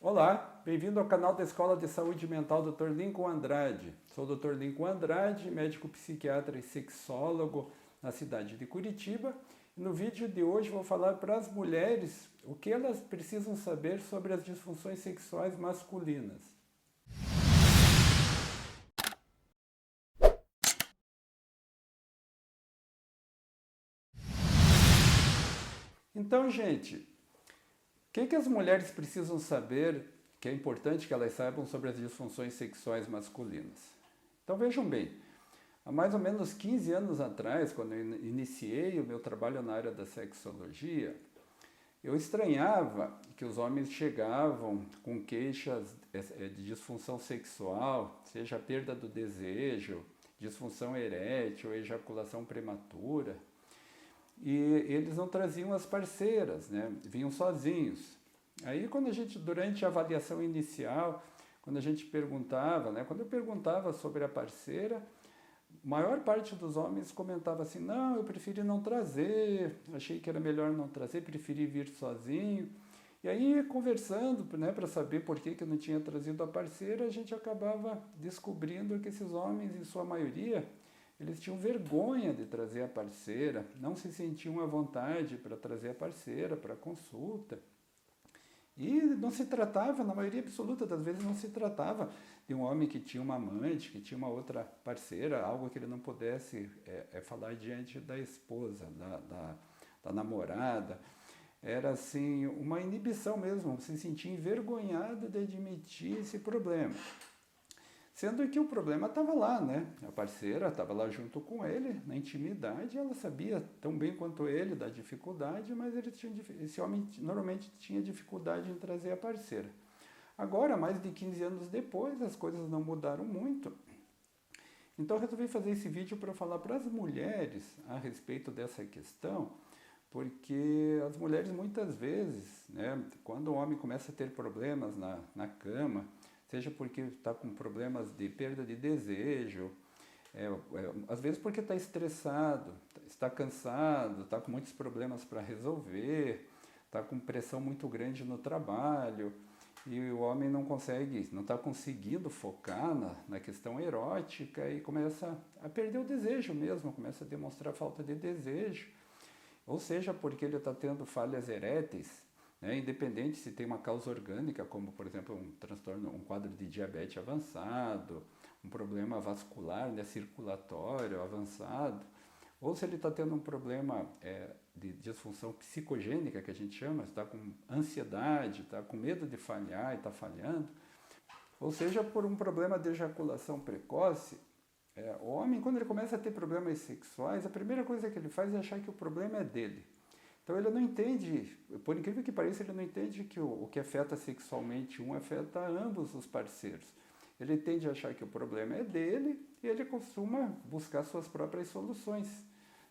Olá, bem-vindo ao canal da Escola de Saúde Mental Dr. Lincoln Andrade. Sou o Dr. Lincoln Andrade, médico psiquiatra e sexólogo na cidade de Curitiba. E no vídeo de hoje vou falar para as mulheres o que elas precisam saber sobre as disfunções sexuais masculinas. Então, gente, o que as mulheres precisam saber que é importante que elas saibam sobre as disfunções sexuais masculinas? Então vejam bem, há mais ou menos 15 anos atrás, quando eu iniciei o meu trabalho na área da sexologia, eu estranhava que os homens chegavam com queixas de disfunção sexual, seja perda do desejo, disfunção erétil, ejaculação prematura, e eles não traziam as parceiras, né? Vinham sozinhos. Aí durante a avaliação inicial, quando a gente perguntava, né? Quando eu perguntava sobre a parceira, a maior parte dos homens comentava assim, não, eu preferi não trazer, achei que era melhor não trazer, preferi vir sozinho. E aí, conversando, né, para saber por que eu não tinha trazido a parceira, a gente acabava descobrindo que esses homens, em sua maioria, eles tinham vergonha de trazer a parceira, não se sentiam à vontade para trazer a parceira para a consulta. E não se tratava, na maioria absoluta das vezes, não se tratava de um homem que tinha uma amante, que tinha uma outra parceira, algo que ele não pudesse falar diante da esposa, da namorada. Era assim, uma inibição mesmo, se sentia envergonhado de admitir esse problema. Sendo que o problema estava lá, né? A parceira estava lá junto com ele, na intimidade, ela sabia tão bem quanto ele da dificuldade, mas esse homem normalmente tinha dificuldade em trazer a parceira. Agora, mais de 15 anos depois, as coisas não mudaram muito. Então, eu resolvi fazer esse vídeo para falar para as mulheres a respeito dessa questão, porque as mulheres muitas vezes, né, quando o homem começa a ter problemas na cama, seja porque está com problemas de perda de desejo, às vezes porque está estressado, está cansado, está com muitos problemas para resolver, está com pressão muito grande no trabalho, e o homem não está conseguindo focar na questão erótica e começa a perder o desejo mesmo, começa a demonstrar falta de desejo, ou seja, porque ele está tendo falhas eréteis, né, independente se tem uma causa orgânica, como por exemplo um quadro de diabetes avançado, um problema vascular, né, circulatório avançado, ou se ele está tendo um problema de disfunção psicogênica, que a gente chama, está com ansiedade, está com medo de falhar e está falhando, ou seja, por um problema de ejaculação precoce. O homem, quando ele começa a ter problemas sexuais, a primeira coisa que ele faz é achar que o problema é dele. Então ele não entende, por incrível que pareça, ele não entende que o que afeta sexualmente um afeta ambos os parceiros. Ele tende a achar que o problema é dele e ele costuma buscar suas próprias soluções.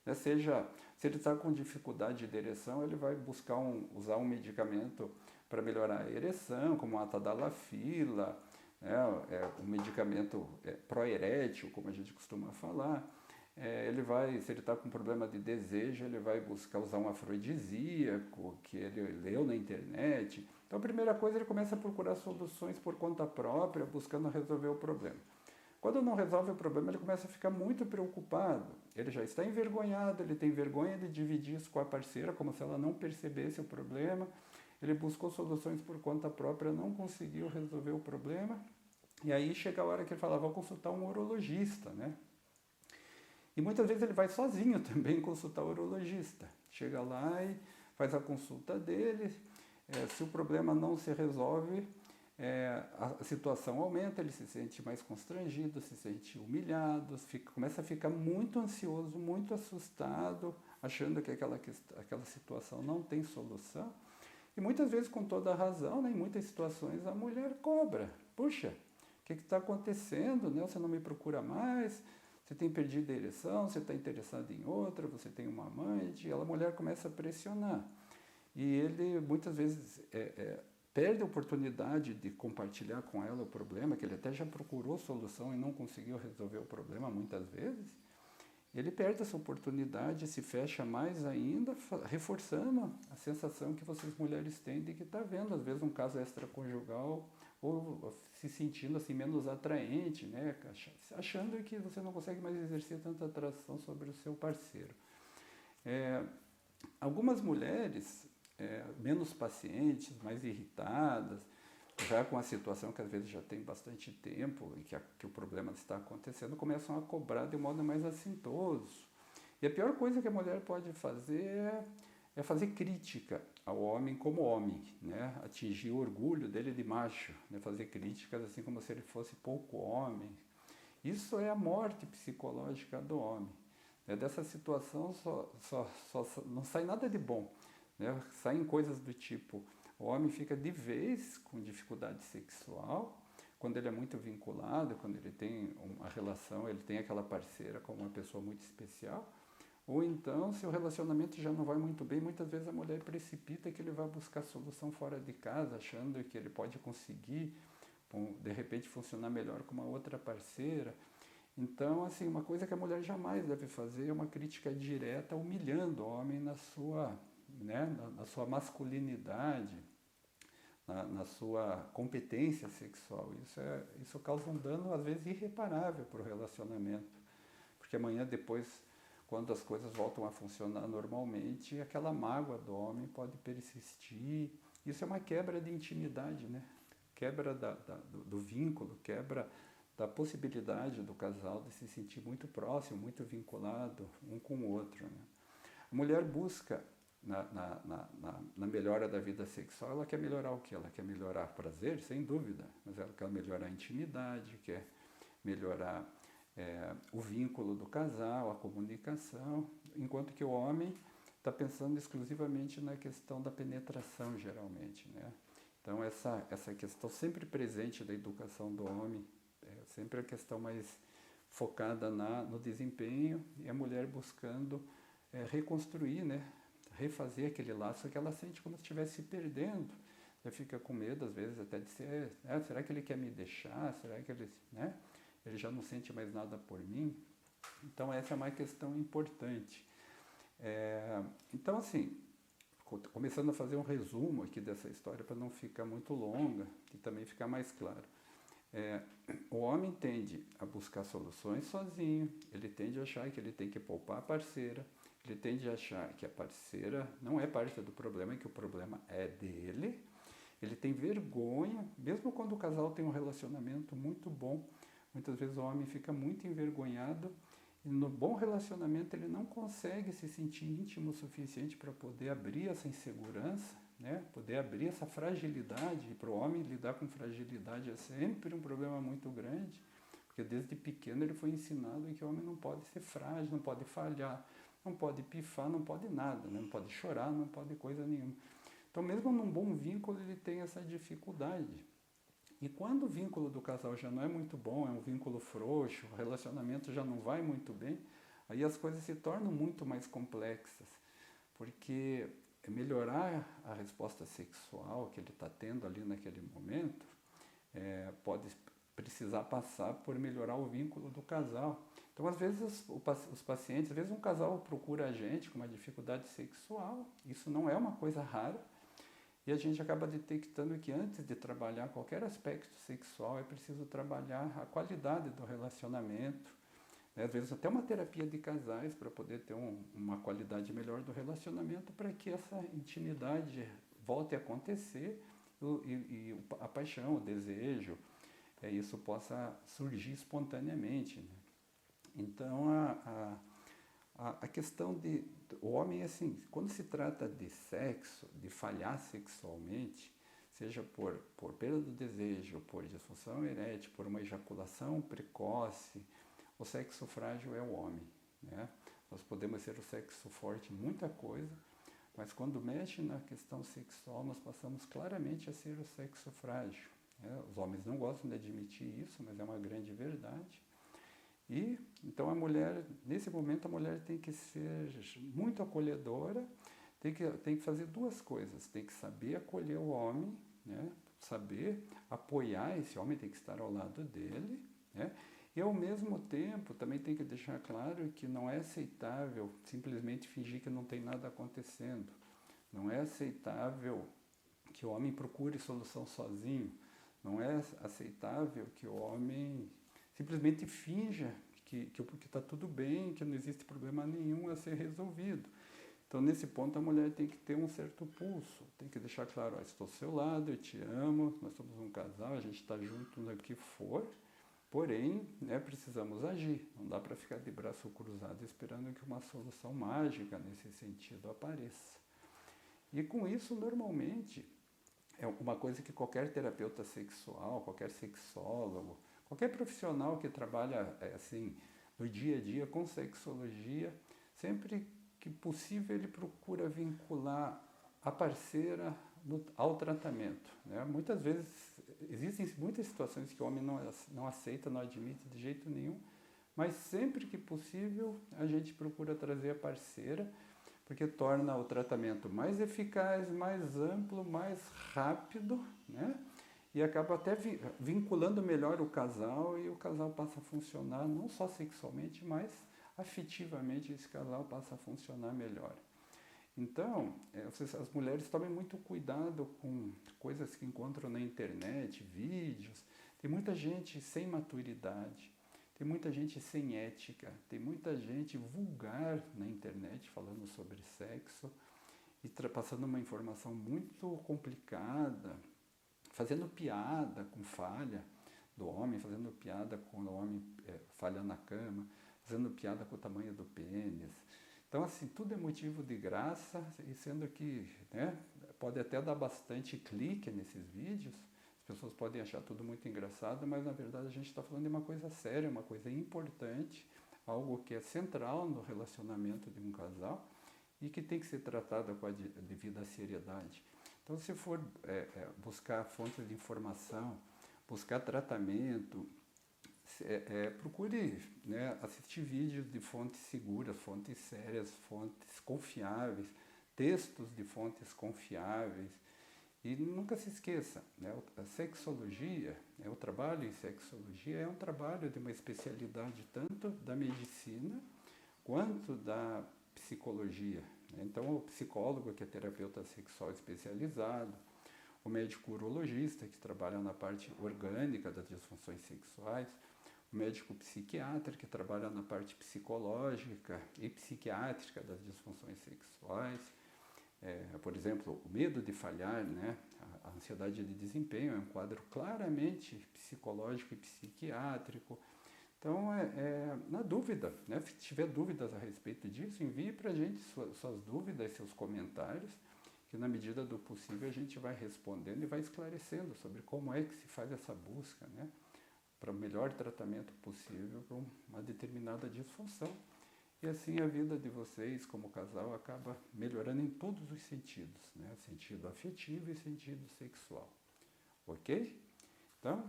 Né? Seja, se ele está com dificuldade de ereção, ele vai buscar usar um medicamento para melhorar a ereção, como a tadalafila, um medicamento proerétil, como a gente costuma falar. Se ele está com problema de desejo, ele vai buscar usar um afrodisíaco que ele leu na internet. Então, a primeira coisa, ele começa a procurar soluções por conta própria, buscando resolver o problema. Quando não resolve o problema, ele começa a ficar muito preocupado. Ele já está envergonhado, ele tem vergonha de dividir isso com a parceira, como se ela não percebesse o problema. Ele buscou soluções por conta própria, não conseguiu resolver o problema. E aí chega a hora que ele fala, vou consultar um urologista, né? E muitas vezes ele vai sozinho também consultar o urologista. Chega lá e faz a consulta dele. Se o problema não se resolve, a situação aumenta, ele se sente mais constrangido, se sente humilhado, começa a ficar muito ansioso, muito assustado, achando que aquela situação não tem solução. E muitas vezes, com toda a razão, né, em muitas situações, a mulher cobra. Puxa, o que está acontecendo? Né? Você não me procura mais? Você tem perdido a ereção, você está interessado em outra, você tem uma amante, e a mulher começa a pressionar. E ele muitas vezes perde a oportunidade de compartilhar com ela o problema, que ele até já procurou solução e não conseguiu resolver o problema muitas vezes. ele perde essa oportunidade, se fecha mais ainda, reforçando a sensação que vocês mulheres têm de que está vendo, às vezes, um caso extraconjugal ou se sentindo assim menos atraente, né? Achando que você não consegue mais exercer tanta atração sobre o seu parceiro. Algumas mulheres menos pacientes, mais irritadas, já com a situação que às vezes já tem bastante tempo e que o problema está acontecendo, começam a cobrar de um modo mais assintoso. E a pior coisa que a mulher pode fazer é fazer crítica ao homem como homem, né? Atingir o orgulho dele de macho, né? Fazer críticas assim como se ele fosse pouco homem. Isso é a morte psicológica do homem. Dessa situação só não sai nada de bom, né? Saem coisas do tipo: o homem fica de vez com dificuldade sexual, quando ele é muito vinculado, quando ele tem uma relação, ele tem aquela parceira como uma pessoa muito especial. Ou então, se o relacionamento já não vai muito bem, muitas vezes a mulher precipita que ele vai buscar solução fora de casa, achando que ele pode conseguir, de repente, funcionar melhor com uma outra parceira. Então, assim, uma coisa que a mulher jamais deve fazer é uma crítica direta, humilhando o homem na sua, né, na sua masculinidade, na sua competência sexual. Isso causa um dano, às vezes, irreparável para o relacionamento. Porque amanhã, depois, quando as coisas voltam a funcionar normalmente, aquela mágoa do homem pode persistir. Isso é uma quebra de intimidade, né? Quebra do vínculo, quebra da possibilidade do casal de se sentir muito próximo, muito vinculado um com o outro, né? A mulher busca, na melhora da vida sexual, ela quer melhorar o quê? Ela quer melhorar prazer, sem dúvida, mas ela quer melhorar a intimidade, quer melhorar o vínculo do casal, a comunicação, enquanto que o homem está pensando exclusivamente na questão da penetração, geralmente, né? Então, essa questão sempre presente da educação do homem, sempre a questão mais focada no desempenho, e a mulher buscando reconstruir, né? Refazer aquele laço que ela sente como se estivesse se perdendo. Ela fica com medo, às vezes, até de ser, será que ele quer me deixar? Será que ele, né? Ele já não sente mais nada por mim? Então, essa é uma questão importante. Então, assim, começando a fazer um resumo aqui dessa história para não ficar muito longa e também ficar mais claro. O homem tende a buscar soluções sozinho, ele tende a achar que ele tem que poupar a parceira, ele tende a achar que a parceira não é parte do problema, que o problema é dele. Ele tem vergonha, mesmo quando o casal tem um relacionamento muito bom, muitas vezes o homem fica muito envergonhado e no bom relacionamento ele não consegue se sentir íntimo o suficiente para poder abrir essa insegurança, né? Poder abrir essa fragilidade. E para o homem lidar com fragilidade é sempre um problema muito grande, porque desde pequeno ele foi ensinado que o homem não pode ser frágil, não pode falhar, não pode pifar, não pode nada, né? Não pode chorar, não pode coisa nenhuma. Então, mesmo num bom vínculo, ele tem essa dificuldade. E quando o vínculo do casal já não é muito bom, é um vínculo frouxo, o relacionamento já não vai muito bem, aí as coisas se tornam muito mais complexas, porque melhorar a resposta sexual que ele está tendo ali naquele momento pode precisar passar por melhorar o vínculo do casal. Então, às vezes, os pacientes, às vezes um casal procura a gente com uma dificuldade sexual, isso não é uma coisa rara, e a gente acaba detectando que antes de trabalhar qualquer aspecto sexual é preciso trabalhar a qualidade do relacionamento, né? Às vezes até uma terapia de casais para poder ter uma qualidade melhor do relacionamento, para que essa intimidade volte a acontecer e a paixão, o desejo, isso possa surgir espontaneamente, né? Então, a questão o homem, assim, quando se trata de sexo, de falhar sexualmente, seja por perda do desejo, por disfunção erétil, por uma ejaculação precoce, o sexo frágil é o homem, né? Nós podemos ser o sexo forte em muita coisa, mas quando mexe na questão sexual, nós passamos claramente a ser o sexo frágil, né? Os homens não gostam de admitir isso, mas é uma grande verdade. E, então, nesse momento, a mulher tem que ser muito acolhedora, tem que fazer duas coisas. Tem que saber acolher o homem, né? Saber apoiar esse homem, tem que estar ao lado dele, né? E, ao mesmo tempo, tem que saber, né, E ao mesmo tempo, também tem que deixar claro que não é aceitável simplesmente fingir que não tem nada acontecendo. Não é aceitável que o homem procure solução sozinho. Não é aceitável que o homem simplesmente finja que está tudo bem, que não existe problema nenhum a ser resolvido. Então, nesse ponto, a mulher tem que ter um certo pulso, tem que deixar claro, estou ao seu lado, eu te amo, nós somos um casal, a gente está junto no que for, porém, né, precisamos agir. Não dá para ficar de braço cruzado esperando que uma solução mágica nesse sentido apareça. E com isso, normalmente, é uma coisa que qualquer terapeuta sexual, qualquer sexólogo, qualquer profissional que trabalha assim no dia a dia com sexologia, sempre que possível ele procura vincular a parceira ao tratamento, né? Muitas vezes existem muitas situações que o homem não aceita, não admite de jeito nenhum, mas sempre que possível a gente procura trazer a parceira, porque torna o tratamento mais eficaz, mais amplo, mais rápido, né? E acaba até vinculando melhor o casal, e o casal passa a funcionar não só sexualmente, mas afetivamente esse casal passa a funcionar melhor. Então, as mulheres tomem muito cuidado com coisas que encontram na internet, vídeos. Tem muita gente sem maturidade, tem muita gente sem ética, tem muita gente vulgar na internet falando sobre sexo e passando uma informação muito complicada, fazendo piada com falha do homem, fazendo piada quando o homem falha na cama, fazendo piada com o tamanho do pênis. Então, assim, tudo é motivo de graça, e sendo que, né, pode até dar bastante clique nesses vídeos, as pessoas podem achar tudo muito engraçado, mas na verdade a gente está falando de uma coisa séria, uma coisa importante, algo que é central no relacionamento de um casal e que tem que ser tratado com a devida seriedade. Então, se for buscar fontes de informação, buscar tratamento, procure, né, assistir vídeos de fontes seguras, fontes sérias, fontes confiáveis, textos de fontes confiáveis. E nunca se esqueça, né, a sexologia, o trabalho em sexologia é um trabalho de uma especialidade tanto da medicina quanto da psicologia. Né? Então, o psicólogo, que é terapeuta sexual especializado, o médico urologista, que trabalha na parte orgânica das disfunções sexuais, o médico psiquiatra, que trabalha na parte psicológica e psiquiátrica das disfunções sexuais. Por exemplo, o medo de falhar, né? A ansiedade de desempenho é um quadro claramente psicológico e psiquiátrico. Então, na dúvida, né? Se tiver dúvidas a respeito disso, envie para a gente suas dúvidas, seus comentários, que na medida do possível a gente vai respondendo e vai esclarecendo sobre como é que se faz essa busca, né? Para o melhor tratamento possível para uma determinada disfunção. E assim a vida de vocês como casal acaba melhorando em todos os sentidos, né? Sentido afetivo e sentido sexual. Ok? Então,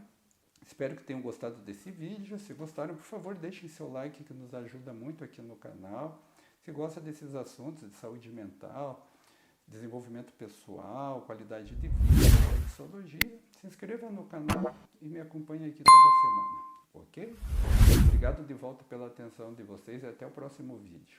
espero que tenham gostado desse vídeo. Se gostaram, por favor, deixem seu like, que nos ajuda muito aqui no canal. Se gosta desses assuntos de saúde mental, desenvolvimento pessoal, qualidade de vida, sexologia, se inscreva no canal e me acompanhe aqui toda semana, ok? Obrigado de volta pela atenção de vocês e até o próximo vídeo.